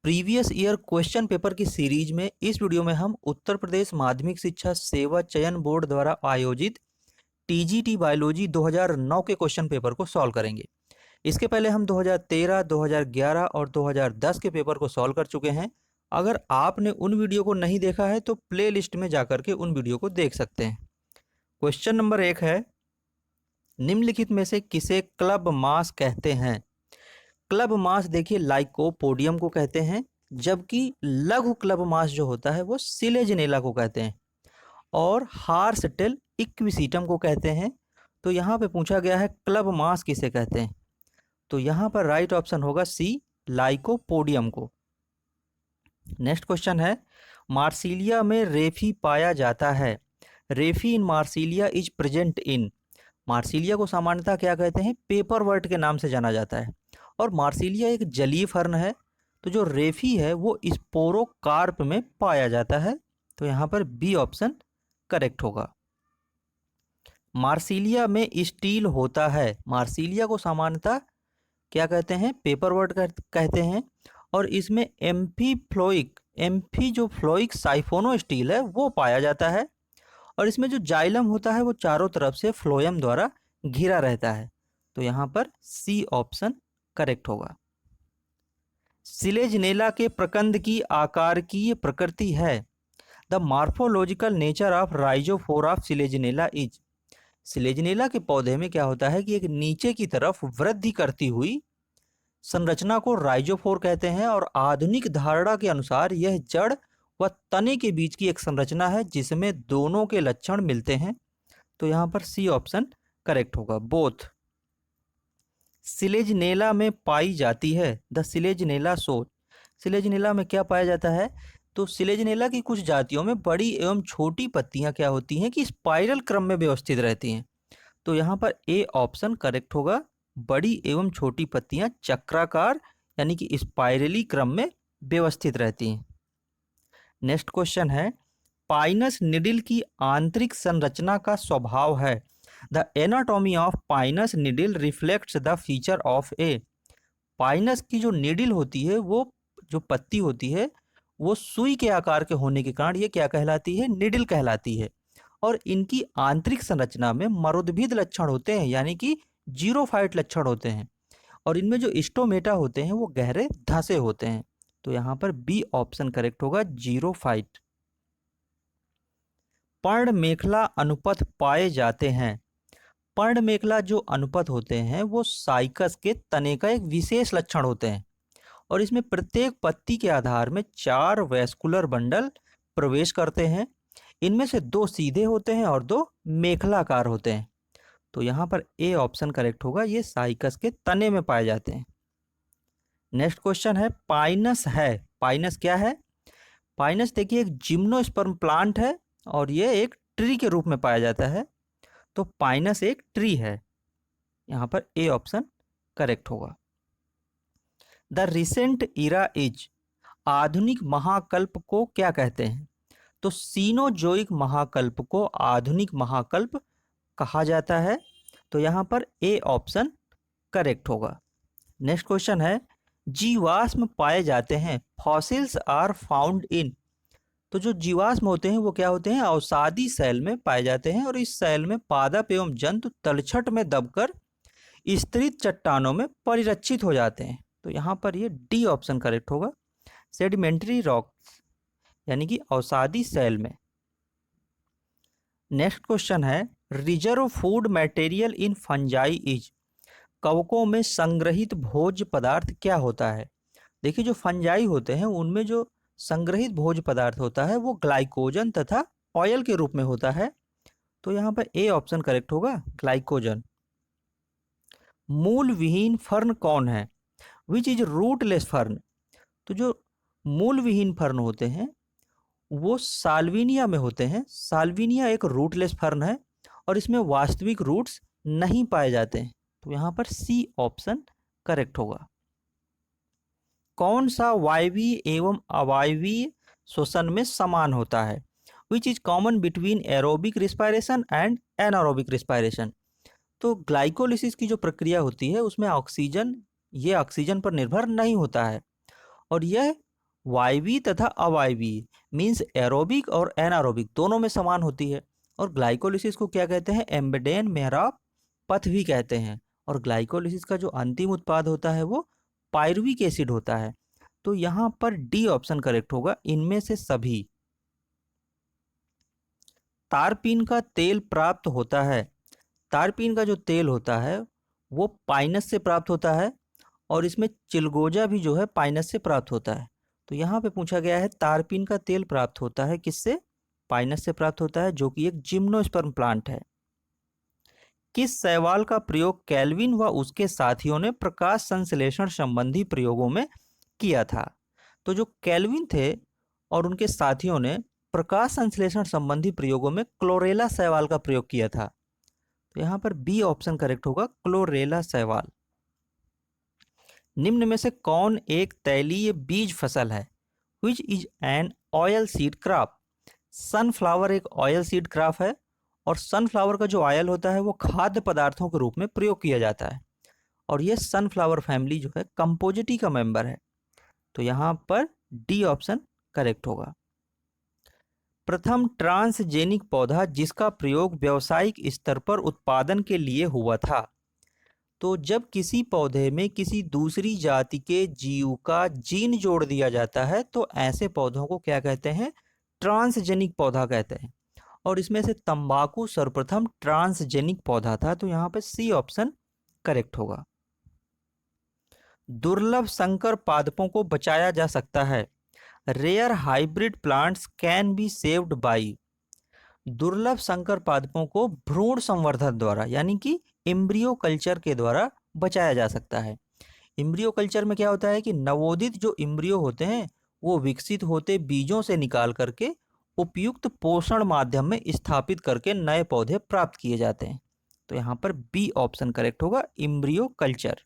Previous year question paper की series में इस वीडियो में हम उत्तर प्रदेश माध्यमिक शिक्षा सेवा चयन बोर्ड द्वारा आयोजित टीजीटी बायोलॉजी 2009 के क्वेश्चन पेपर को सॉल्व करेंगे। इसके पहले हम 2013, 2011 और 2010 के पेपर को सॉल्व कर चुके हैं। अगर आपने उन वीडियो को नहीं देखा है तो प्ले लिस्ट में जाकर के उन वीडियो को देख सकते हैं। क्वेश्चन नंबर 1 है, निम्नलिखित में से किसे क्लब मास कहते हैं? क्लब मास देखिए लाइकोपोडियम को कहते हैं, जबकि लघु क्लब मास जो होता है वो सिलेजिनेला को कहते हैं और हार्स टेल इक्विसीटम को कहते हैं। तो यहाँ पे पूछा गया है क्लब मास किसे कहते हैं, तो यहाँ पर राइट ऑप्शन होगा सी, लाइकोपोडियम को। नेक्स्ट क्वेश्चन है, मार्सिलिया में रेफी पाया जाता है। Raphe in Marsilea is present in. Marsilea को सामान्यतः क्या कहते हैं? पेपर वर्ट के नाम से जाना जाता है और मार्सिलिया एक जलीय फर्न है। तो जो रेफी है वो स्पोरोकार्प में पाया जाता है। तो यहाँ पर बी ऑप्शन करेक्ट होगा। मार्सिलिया में स्टील होता है। मार्सिलिया को सामान्यतः क्या कहते हैं? पेपर वर्ट कहते हैं और इसमें एम्फी जो फ्लोइक साइफोनो स्टील है वो पाया जाता है और इसमें जो जाइलम होता है वो चारों तरफ से फ्लोएम द्वारा घिरा रहता है। तो यहाँ पर सी ऑप्शन करेक्ट होगा। सिलेजिनेला के प्रकंद की आकारकीय प्रकृति है। The morphological nature of rhizophore of Selaginella is. Selaginella के पौधे में क्या होता है कि एक नीचे की तरफ वृद्धि करती हुई संरचना को राइजोफोर कहते हैं और आधुनिक धारणा के अनुसार यह जड़ व तने के बीच की एक संरचना है जिसमें दोनों के लक्षण मिलते हैं। तो यहाँ पर सी ऑप्शन करेक्ट होगा, बोथ। सिलेजिनेला में पाई जाती है। द सिलेजिनेला सोच। सिलेजिनेला में क्या पाया जाता है? तो सिलेजिनेला की कुछ जातियों में बड़ी एवं छोटी पत्तियां क्या होती हैं कि स्पाइरल क्रम में व्यवस्थित रहती हैं। तो यहाँ पर ए ऑप्शन करेक्ट होगा, बड़ी एवं छोटी पत्तियां चक्राकार यानी कि स्पाइरली क्रम में व्यवस्थित रहती हैं। नेक्स्ट क्वेश्चन है, पाइनस निडिल की आंतरिक संरचना का स्वभाव है। The anatomy of Pinus needle reflects the feature of A. Pinus की जो निडिल होती है, वो जो पत्ती होती है वो सुई के आकार के होने के कारण ये क्या कहलाती है? निडिल कहलाती है और इनकी आंतरिक संरचना में मरुद्भिद लक्षण होते हैं यानी कि जीरोफाइट लक्षण होते हैं और इनमें जो स्टोमेटा होते हैं वो गहरे धंसे होते हैं। तो यहाँ पर बी ऑप्शन करेक्ट होगा, जीरोफाइट। पर्ण मेखला अनुपथ पाए जाते हैं। पर्ण मेखला जो अनुपथ होते हैं वो साइकस के तने का एक विशेष लक्षण होते हैं और इसमें प्रत्येक पत्ती के आधार में 4 वैस्कुलर बंडल प्रवेश करते हैं। इनमें से 2 सीधे होते हैं और 2 मेखलाकार होते हैं। तो यहाँ पर ए ऑप्शन करेक्ट होगा, ये साइकस के तने में पाए जाते हैं। नेक्स्ट क्वेश्चन है, पाइनस है। पाइनस क्या है? पाइनस देखिए एक जिम्नोस्पर्म प्लांट है और ये एक ट्री के रूप में पाया जाता है। तो पाइनस एक ट्री है। यहाँ पर ए ऑप्शन करेक्ट होगा। The recent era is. आधुनिक महाकल्प को क्या कहते हैं? तो सीनोजोइक महाकल्प को आधुनिक महाकल्प कहा जाता है। तो यहाँ पर ए ऑप्शन करेक्ट होगा। नेक्स्ट क्वेश्चन है, जीवाश्म पाए जाते हैं। Fossils are found in. तो जो जीवाश्म होते हैं वो क्या होते हैं? अवसादी सेल में पाए जाते हैं और इस सेल में पादप एवं जंतु तलछट में दबकर स्तरित चट्टानों में परिरक्षित हो जाते हैं। तो यहाँ पर ये डी ऑप्शन करेक्ट होगा, सेडिमेंट्री रॉक्स यानी कि अवसादी सेल में। नेक्स्ट क्वेश्चन है, reserve food material in fungi is. कवकों में संग्रहित भोज्य पदार्थ क्या होता है? देखिए जो फंजाई होते हैं उनमें जो संग्रहित भोज्य पदार्थ होता है वो ग्लाइकोजन तथा ऑयल के रूप में होता है। तो यहाँ पर ए ऑप्शन करेक्ट होगा, ग्लाइकोजन। मूल विहीन फर्न कौन है? Which is rootless fern. तो जो मूल विहीन फर्न होते हैं वो साल्विनिया में होते हैं। साल्विनिया एक रूटलेस फर्न है और इसमें वास्तविक रूट्स नहीं पाए जाते हैं। तो यहाँ पर सी ऑप्शन करेक्ट होगा। कौन सा वायवीय एवं अवायवीय श्वसन में समान होता है? Which is common between aerobic respiration and anaerobic respiration. तो ग्लाइकोलिसिस की जो प्रक्रिया होती है उसमें ऑक्सीजन पर निर्भर नहीं होता है और यह वायवीय तथा अवायवीय मीन्स एरोबिक और एनारोबिक दोनों में समान होती है। और ग्लाइकोलिसिस को क्या कहते हैं? एम्बेडेन मेहराब पथ भी कहते हैं। और ग्लाइकोलिसिस का जो अंतिम उत्पाद होता है वो पायरुविक एसिड होता है। तो यहाँ पर डी ऑप्शन करेक्ट होगा, इनमें से सभी। तारपीन का तेल प्राप्त होता है। तारपीन का जो तेल होता है वो पाइनस से प्राप्त होता है, और इसमें चिलगोजा भी जो है पाइनस से प्राप्त होता है। तो यहाँ पे पूछा गया है तारपीन का तेल प्राप्त होता है किससे? पाइनस से प्राप्त होता है, जो कि एक जिम्नोस्पर्म प्लांट है। किस शैवाल का प्रयोग कैल्विन व उसके साथियों ने प्रकाश संश्लेषण संबंधी प्रयोगों में किया था? तो जो कैल्विन थे और उनके साथियों ने प्रकाश संश्लेषण संबंधी प्रयोगों में क्लोरेला शैवाल का प्रयोग किया था। तो यहाँ पर बी ऑप्शन करेक्ट होगा, क्लोरेला शैवाल। निम्न में से कौन एक तैलीय बीज फसल है? Which is an oil seed crop? Sunflower एक ऑयल सीड क्रॉप है, और सनफ्लावर का जो ऑयल होता है वो खाद्य पदार्थों के रूप में प्रयोग किया जाता है, और ये सनफ्लावर फैमिली जो है कंपोजिटी का मेंबर है। तो यहाँ पर डी ऑप्शन करेक्ट होगा। प्रथम ट्रांसजेनिक पौधा जिसका प्रयोग व्यावसायिक स्तर पर उत्पादन के लिए हुआ था। तो जब किसी पौधे में किसी दूसरी जाति के जीव का जीन जोड़ दिया जाता है तो ऐसे पौधों को क्या कहते हैं? ट्रांसजेनिक पौधा कहते हैं। और इसमें से तंबाकू सर्वप्रथम ट्रांसजेनिक पौधा था। तो यहाँ पे सी ऑप्शन करेक्ट होगा। दुर्लभ संकर पादपों को बचाया जा सकता है। Rare hybrid plants can be saved by. दुर्लभ संकर पादपों को भ्रूण संवर्धन द्वारा यानी कि एम्ब्रियो कल्चर के द्वारा बचाया जा सकता है। एम्ब्रियो कल्चर में क्या होता है कि नवोदित जो एम्ब्रियो होते हैं वो विकसित होते बीजों से निकाल करके उपयुक्त पोषण माध्यम में स्थापित करके नए पौधे प्राप्त किए जाते हैं। तो यहाँ पर बी ऑप्शन करेक्ट होगा, एम्ब्रियो कल्चर।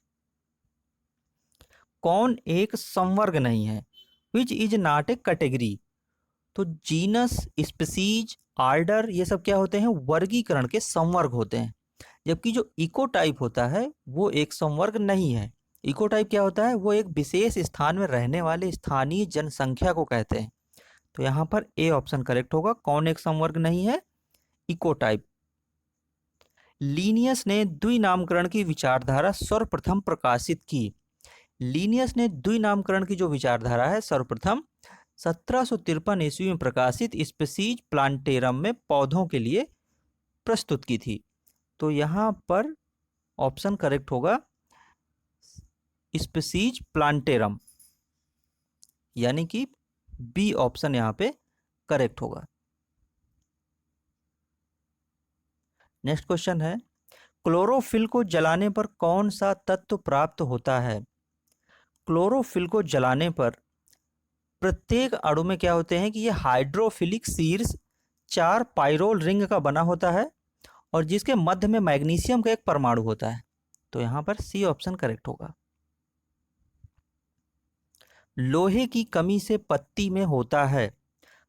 कौन एक संवर्ग नहीं है? Which is not A category? तो जीनस, स्पीसीज, आर्डर ये सब क्या होते हैं? वर्गीकरण के संवर्ग होते हैं। जबकि जो इकोटाइप होता है वो एक संवर्ग नहीं है। इकोटाइप क्या होता है? वो एक विशेष स्थान में रहने वाले स्थानीय जनसंख्या को कहते हैं। तो यहाँ पर ए ऑप्शन करेक्ट होगा, कौन एक संवर्ग नहीं है? इकोटाइप। लीनियस ने द्विनामकरण की विचारधारा सर्वप्रथम प्रकाशित की। लीनियस ने द्विनामकरण की जो विचारधारा है सर्वप्रथम 1753 ईस्वी में प्रकाशित स्पीसीज प्लांटेरम में पौधों के लिए प्रस्तुत की थी। तो यहाँ पर ऑप्शन करेक्ट होगा स्पीसीज प्लांटेरम, यानी कि बी ऑप्शन यहाँ पे करेक्ट होगा। नेक्स्ट क्वेश्चन है, क्लोरोफिल को जलाने पर कौन सा तत्व प्राप्त होता है? क्लोरोफिल को जलाने पर प्रत्येक अणु में क्या होते हैं कि ये हाइड्रोफिलिक शीर्ष 4 पाइरोल रिंग का बना होता है, और जिसके मध्य में मैग्नीशियम का एक परमाणु होता है। तो यहाँ पर सी ऑप्शन करेक्ट होगा। लोहे की कमी से पत्ती में होता है।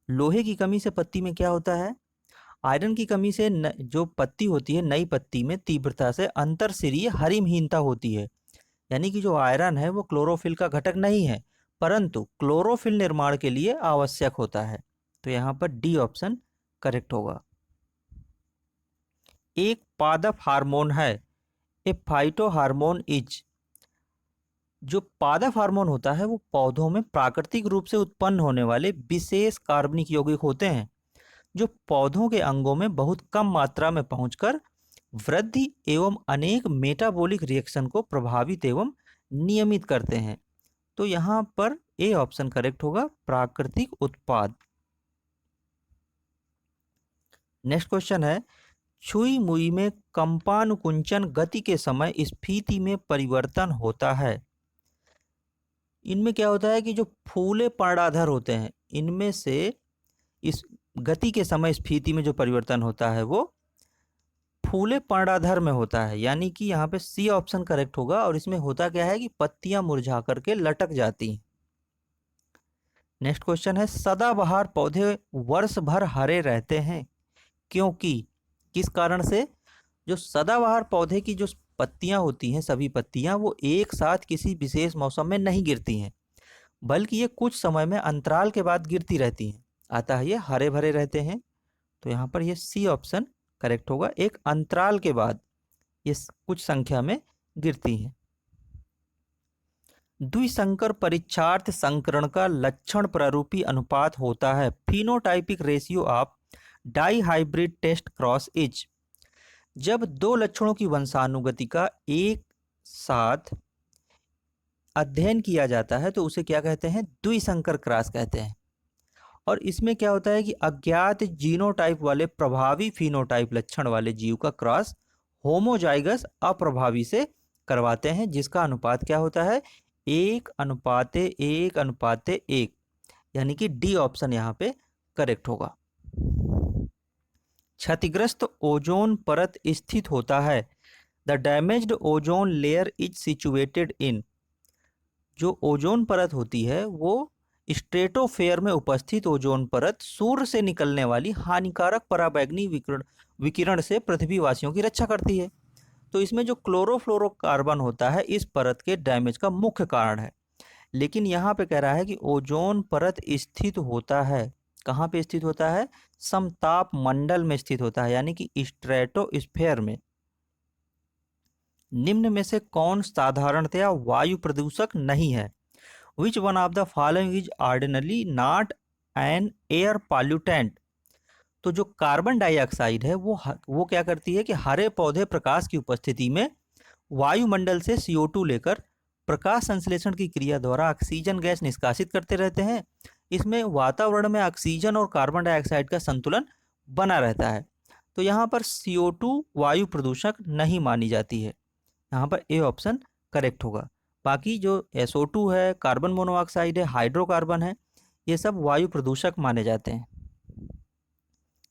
लोहे की कमी से पत्ती में क्या होता है? आयरन की कमी से जो पत्ती होती है नई पत्ती में तीव्रता से अंतरशिरीय हरिमहीनता होती है। यानी कि जो आयरन है वो क्लोरोफिल का घटक नहीं है, परंतु क्लोरोफिल निर्माण के लिए आवश्यक होता है। तो यहाँ पर डी ऑप्शन करेक्ट होगा। एक पादप हार्मोन है। ए फाइटो हार्मोन इज। जो पादप हार्मोन होता है वो पौधों में प्राकृतिक रूप से उत्पन्न होने वाले विशेष कार्बनिक यौगिक होते हैं, जो पौधों के अंगों में बहुत कम मात्रा में पहुंचकर वृद्धि एवं अनेक मेटाबॉलिक रिएक्शन को प्रभावित एवं नियमित करते हैं। तो यहाँ पर ए ऑप्शन करेक्ट होगा, प्राकृतिक उत्पाद। नेक्स्ट क्वेश्चन है, छुई मुई में कंपानुकुंचन गति के समय स्फीति में परिवर्तन होता है। इनमें क्या होता है कि जो फूले पर्णाधार होते हैं इनमें से इस गति के समय स्फीति में जो परिवर्तन होता है वो फूले पर्णाधार में होता है, यानी कि यहाँ पे सी ऑप्शन करेक्ट होगा। और इसमें होता क्या है कि पत्तियां मुरझा करके लटक जाती हैं। नेक्स्ट क्वेश्चन है, सदाबहार पौधे वर्ष भर हरे रहते हैं क्योंकि, किस कारण से? जो सदाबहार पौधे की जो पत्तियां होती हैं, सभी पत्तियां वो एक साथ किसी विशेष मौसम में नहीं गिरती हैं, बल्कि ये कुछ समय में अंतराल के बाद गिरती रहती हैं, अतः ये हरे भरे रहते हैं। तो यहाँ पर ये सी ऑप्शन करेक्ट होगा, एक अंतराल के बाद ये कुछ संख्या में गिरती हैं। द्विसंकर परीक्षार्थ संकरण का लक्षण प्रारूपी अनुपात होता है phenotypic ratio of dihybrid test cross is. जब दो लक्षणों की वंशानुगति का एक साथ अध्ययन किया जाता है तो उसे क्या कहते हैं, द्विसंकर क्रॉस कहते हैं। और इसमें क्या होता है कि अज्ञात जीनोटाइप वाले प्रभावी फिनोटाइप लक्षण वाले जीव का क्रॉस होमोजाइगस अप्रभावी से करवाते हैं, जिसका अनुपात क्या होता है, 1:1:1, यानी कि डी ऑप्शन यहाँ पे करेक्ट होगा। क्षतिग्रस्त ओजोन परत स्थित होता है, the damaged ozone layer is situated in. जो ओजोन परत होती है वो स्ट्रेटोफेयर में उपस्थित ओजोन परत सूर्य से निकलने वाली हानिकारक पराबैंगनी विकिरण से पृथ्वीवासियों की रक्षा करती है। तो इसमें जो क्लोरोफ्लोरोकार्बन होता है इस परत के डैमेज का मुख्य कारण है। लेकिन यहाँ पे कह रहा है कि ओजोन परत स्थित होता है, कहाँ पे स्थित होता है, समताप मंडल में स्थित होता है, यानी कि स्ट्रेटोस्फेयर में। निम्न में से कौन साधारणतया वायु प्रदूषक नहीं है, which one of the following is ordinary not an air pollutant. तो जो कार्बन डाइऑक्साइड है वो क्या करती है कि हरे पौधे प्रकाश की उपस्थिति में वायुमंडल से CO2 लेकर प्रकाश संश्लेषण की क्रिया द्वारा ऑक्सीजन गैस निष्कासित करते रहते हैं। इसमें वातावरण में ऑक्सीजन और कार्बन डाइऑक्साइड का संतुलन बना रहता है। तो यहाँ पर CO2 वायु प्रदूषक नहीं मानी जाती है, यहाँ पर ए ऑप्शन करेक्ट होगा। बाकी जो SO2 है, कार्बन मोनोऑक्साइड है, हाइड्रोकार्बन है, ये सब वायु प्रदूषक माने जाते हैं।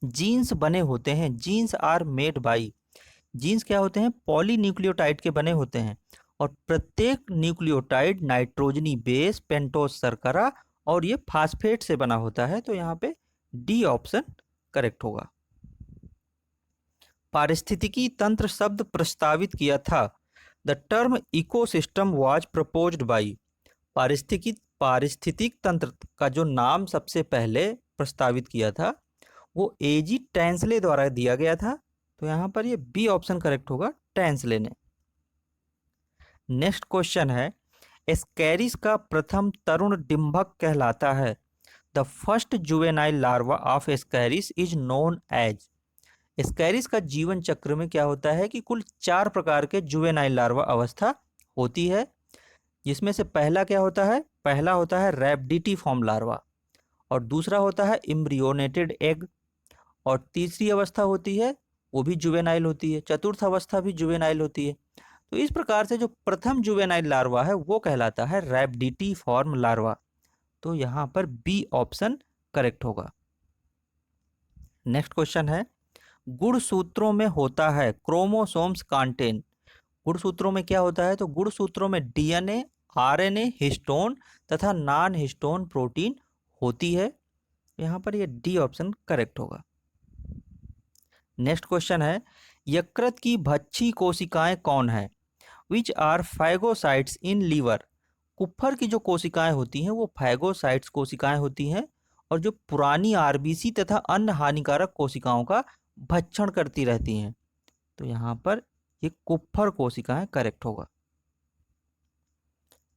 जीन्स बने होते हैं, genes are made by. Genes क्या होते हैं, पॉलीन्यूक्लियोटाइड के बने होते हैं और प्रत्येक न्यूक्लियोटाइड नाइट्रोजनी बेस, पेंटोज शर्करा और ये फास्फेट से बना होता है। तो यहाँ पे डी ऑप्शन करेक्ट होगा। पारिस्थितिकी तंत्र शब्द प्रस्तावित किया था, the term ecosystem was proposed by. पारिस्थितिक तंत्र का जो नाम सबसे पहले प्रस्तावित किया था वो एजी टेंसले द्वारा दिया गया था। तो यहाँ पर ये बी ऑप्शन करेक्ट होगा, टेंसले ने। नेक्स्ट क्वेश्चन है, एस्कैरिस का प्रथम तरुण डिंभक कहलाता है, the first juvenile larva of Ascaris is known as. Ascaris का जीवन चक्र में क्या होता है कि कुल 4 प्रकार के जुवेनाइल लार्वा अवस्था होती है, जिसमें से पहला क्या होता है, पहला होता है रैप्डिटिफॉर्म लार्वा, और दूसरा होता है एम्ब्रियोनेटेड एग, और तीसरी अवस्था होती है वो भी जुवेनाइल होती है, चतुर्थ अवस्था भी जुवेनाइल होती है। तो इस प्रकार से जो प्रथम जुवेनाइल लार्वा है वो कहलाता है रैप्डिटिफॉर्म लार्वा। तो यहाँ पर बी ऑप्शन करेक्ट होगा। नेक्स्ट क्वेश्चन है, गुणसूत्रों में होता है क्रोमोसोम्स कंटेन। गुणसूत्रों में क्या होता है, तो गुणसूत्रों में DNA, RNA, हिस्टोन तथा नॉन हिस्टोन प्रोटीन होती है। यहाँ पर ये डी ऑप्शन करेक्ट होगा। नेक्स्ट क्वेश्चन है, यकृत की भक्षी कोशिकाएं कौन है, which are phagocytes in liver. Kupffer की जो कोशिकाएं होती हैं वो फैगोसाइट्स कोशिकाएं होती हैं और जो पुरानी RBC तथा अन्य हानिकारक कोशिकाओं का भक्षण करती रहती हैं। तो यहाँ पर ये कुप्फर कोशिकाएं करेक्ट होगा।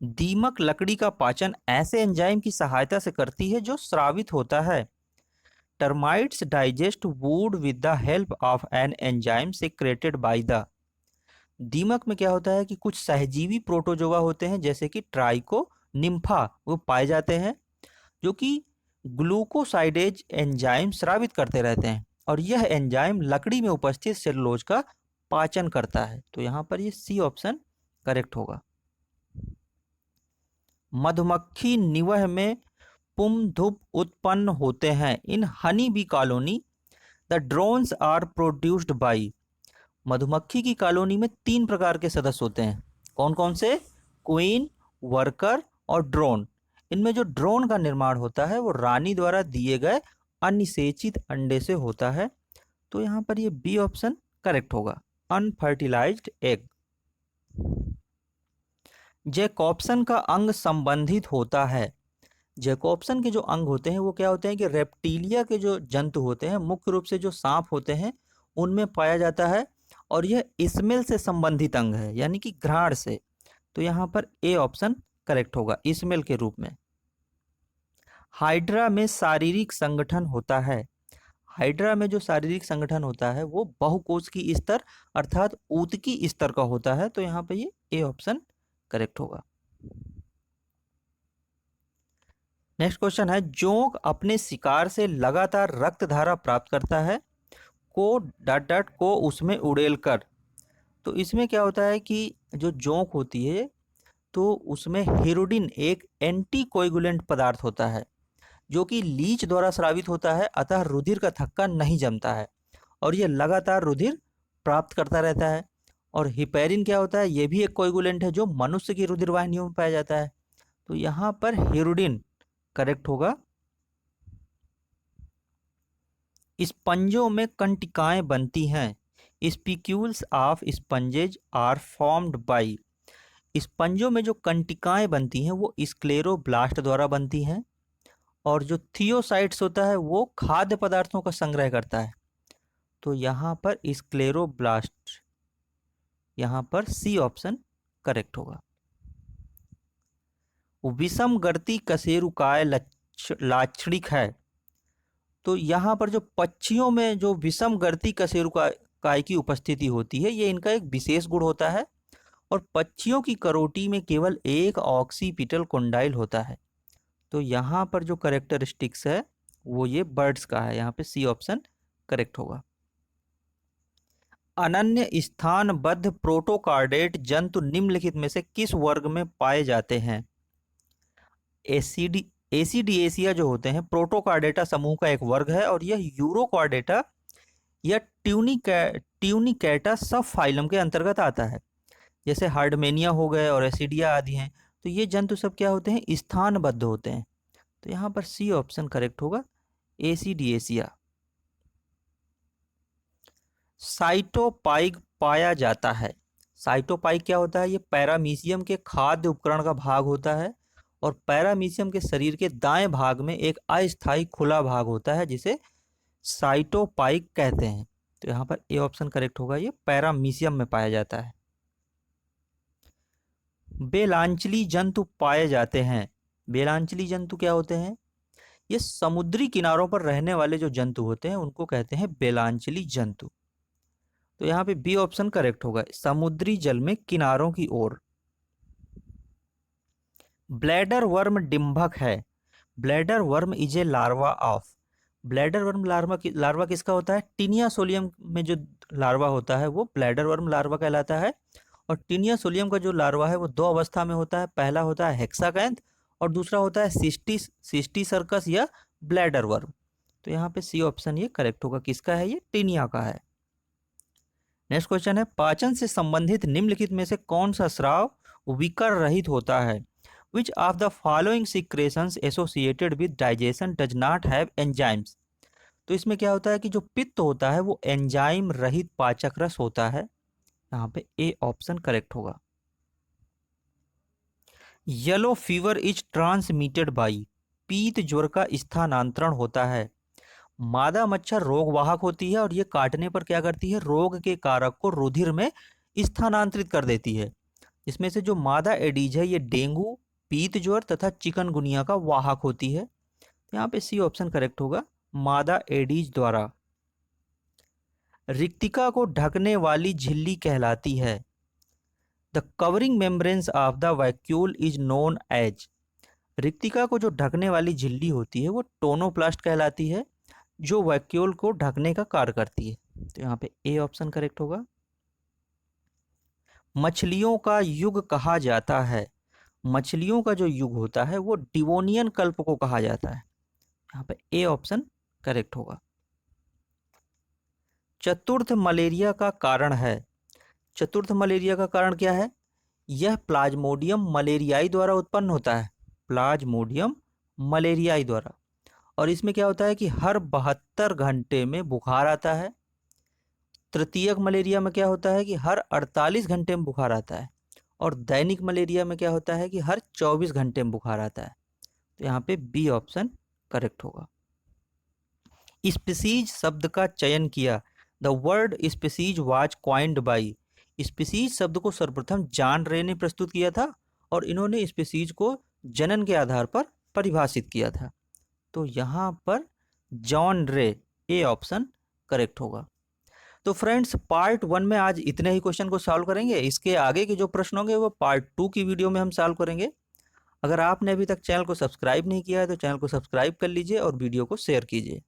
दीमक लकड़ी का पाचन ऐसे एंजाइम की सहायता से करती है जो स्रावित होता है। Termites digest would with the help of an enzyme secreted by the. दीमक में क्या होता है कि कुछ सहजीवी प्रोटोजोआ होते हैं जैसे कि ट्राइको निम्फा, वो पाए जाते हैं जो कि ग्लूकोसाइडेज एंजाइम स्रावित करते रहते हैं और यह एंजाइम लकड़ी में उपस्थित सेलुलोज का पाचन करता है। तो यहाँ पर ये सी ऑप्शन करेक्ट होगा। मधुमक्खी निवह में पुंधुप उत्पन्न होते हैं in honey bee colony, the drones are produced by. मधुमक्खी की कॉलोनी में 3 प्रकार के सदस्य होते हैं, कौन कौन से, क्वीन, वर्कर और ड्रोन। इनमें जो ड्रोन का निर्माण होता है वो रानी द्वारा दिए गए अनिषेचित अंडे से होता है। तो यहाँ पर ये बी ऑप्शन करेक्ट होगा, अनफर्टिलाइज्ड एग। जैकॉब्सन का अंग संबंधित होता है जैकोब्सन के जो अंग होते हैं वो क्या होते हैं कि रेप्टिलिया के जो जंतु होते हैं, मुख्य रूप से जो सांप होते हैं उनमें पाया जाता है, और यह स्मेल से संबंधित अंग है, यानी कि घ्राण से। तो यहाँ पर ए ऑप्शन करेक्ट होगा, स्मेल के रूप में। हाइड्रा में शारीरिक संगठन होता है। हाइड्रा में जो शारीरिक संगठन होता है वो बहुकोशिकीय स्तर अर्थात ऊतकी स्तर का होता है। तो यहाँ पे ये ए ऑप्शन करेक्ट होगा। नेक्स्ट क्वेश्चन है, जोंक अपने शिकार से लगातार रक्त धारा प्राप्त करता है, को डॉट डॉट को उसमें उड़ेल कर। तो इसमें क्या होता है कि जो जोंक होती है तो उसमें हिरोडिन एक एंटीकोएगुलेंट पदार्थ होता है जो कि लीच द्वारा स्रावित होता है, अतः रुधिर का थक्का नहीं जमता है और ये लगातार रुधिर प्राप्त करता रहता है। और हिपेरिन क्या होता है, ये भी एक कोएगुलेंट है जो मनुष्य की रुधिर वाहिनियों में पाया जाता है। तो यहाँ पर हिरोडिन करेक्ट होगा। स्पंजों में कंटिकाएं बनती हैं। Spicules of sponges are formed by. स्पंजों में जो कंटिकाएं बनती हैं वो स्क्लेरोब्लास्ट द्वारा बनती हैं, और जो थियोसाइट्स होता है वो खाद्य पदार्थों का संग्रह करता है। तो यहाँ पर स्क्लेरोब्लास्ट, यहाँ पर सी ऑप्शन करेक्ट होगा। विषमगर्ती कशेरुकाय लाक्षणिक है। तो यहाँ पर जो पक्षियों में जो विषमगर्ती कशेरुकाय की उपस्थिति होती है ये इनका एक विशेष गुण होता है, और पक्षियों की करोटी में केवल एक ऑक्सीपिटल कोंडाइल होता है। तो यहाँ पर जो करेक्टरिस्टिक्स है वो ये बर्ड्स का है, यहाँ पे सी ऑप्शन करेक्ट होगा। अनन्य स्थानबद्ध प्रोटोकार्डेट जंतु निम्नलिखित में से किस वर्ग में पाए जाते हैं? एसिडिएसिया जो होते हैं प्रोटोकार्डेटा समूह का एक वर्ग है, और यह यूरोकार्डेटा या ट्यूनिकैटा सब फाइलम के अंतर्गत आता है। जैसे हार्डमेनिया हो गए और एसिडिया आदि हैं। तो ये जंतु सब क्या होते हैं, स्थानबद्ध होते हैं। तो यहाँ पर सी ऑप्शन करेक्ट होगा, एसिडिएसिया। साइटोपाइग पाया जाता है। साइटोपाइग क्या होता है, ये पैरामीशियम के खाद्य उपकरण का भाग होता है, और पैरामीशियम के शरीर के दाएं भाग में एक अस्थायी खुला भाग होता है जिसे साइटोपाइग कहते हैं। तो यहाँ पर ए ऑप्शन करेक्ट होगा, ये पैरामीशियम में पाया जाता है। बेलांचली जंतु पाए जाते हैं। बेलांचली जंतु क्या होते हैं, ये समुद्री किनारों पर रहने वाले जो जंतु होते हैं उनको कहते हैं बेलांचली जंतु। तो यहाँ पे बी ऑप्शन करेक्ट होगा, समुद्री जल में किनारों की ओर। ब्लैडर वर्म डिंभक है। Bladder worm is a larva of. Bladder worm larva किसका होता है, टीनिया सोलियम में जो लार्वा होता है वो ब्लैडर वर्म लार्वा कहलाता है। और टीनिया सोलियम का जो लार्वा है वो दो अवस्था में होता है, पहला होता है हेक्साकैंथ और दूसरा होता है सिस्टी सर्कस या ब्लैडर वर्म। तो यहाँ पे सी ऑप्शन ये करेक्ट होगा, किसका है, ये टीनिया का है। नेक्स्ट क्वेश्चन है, पाचन से संबंधित निम्नलिखित में से कौन सा स्राव विकर रहित होता है? Which of the following secretions associated with digestion does not have enzymes? तो इसमें क्या होता है कि जो पित्त होता है वो एंजाइम रहित पाचक रस होता है। यहाँ पे ए ऑप्शन करेक्ट होगा। Yellow fever is transmitted by. पीत ज्वर का स्थानांतरण होता है। मादा मच्छर रोगवाहक होती है और ये काटने पर क्या करती है, रोग के कारक को रुधिर में स्थानांतरित कर देती है। इसमें से जो मादा एडीज है ये डेंगू, पीत ज्वर तथा चिकनगुनिया का वाहक होती है। यहाँ पे सी ऑप्शन करेक्ट होगा, मादा एडीज द्वारा। रिक्तिका को ढकने वाली झिल्ली कहलाती है। The covering membranes of the vacuole is known as. रिक्तिका को जो ढकने वाली झिल्ली होती है वो टोनोप्लास्ट कहलाती है, जो वैक्यूल को ढकने का कार्य करती है। तो यहाँ पे ए ऑप्शन करेक्ट होगा। मछलियों का युग कहा जाता है। मछलियों का जो युग होता है वो डिवोनियन कल्प को कहा जाता है। यहाँ पे ए ऑप्शन करेक्ट होगा। चतुर्थ मलेरिया का कारण है। चतुर्थ मलेरिया का कारण क्या है, यह प्लाज्मोडियम मलेरियाई द्वारा उत्पन्न होता है। प्लाज्मोडियम मलेरियाई द्वारा। और इसमें क्या होता है कि हर 72 घंटे में बुखार आता है। तृतीयक मलेरिया में क्या होता है कि हर 48 घंटे में बुखार आता है। और दैनिक मलेरिया में क्या होता है कि हर 24 घंटे में बुखार आता है। तो यहाँ पे बी ऑप्शन करेक्ट होगा। स्पीसीज शब्द का चयन किया। The word species was coined by. Species शब्द को सर्वप्रथम जॉन रे ने प्रस्तुत किया था और इन्होंने स्पीसीज को जनन के आधार पर परिभाषित किया था। तो यहाँ पर जॉन रे, ए ऑप्शन करेक्ट होगा। तो फ्रेंड्स पार्ट 1 में आज इतने ही क्वेश्चन को सॉल्व करेंगे। इसके आगे के जो प्रश्न होंगे वो पार्ट 2 की वीडियो में हम सॉल्व करेंगे। अगर आपने अभी तक चैनल को सब्सक्राइब नहीं किया है तो चैनल को सब्सक्राइब कर लीजिए और वीडियो को शेयर कीजिए।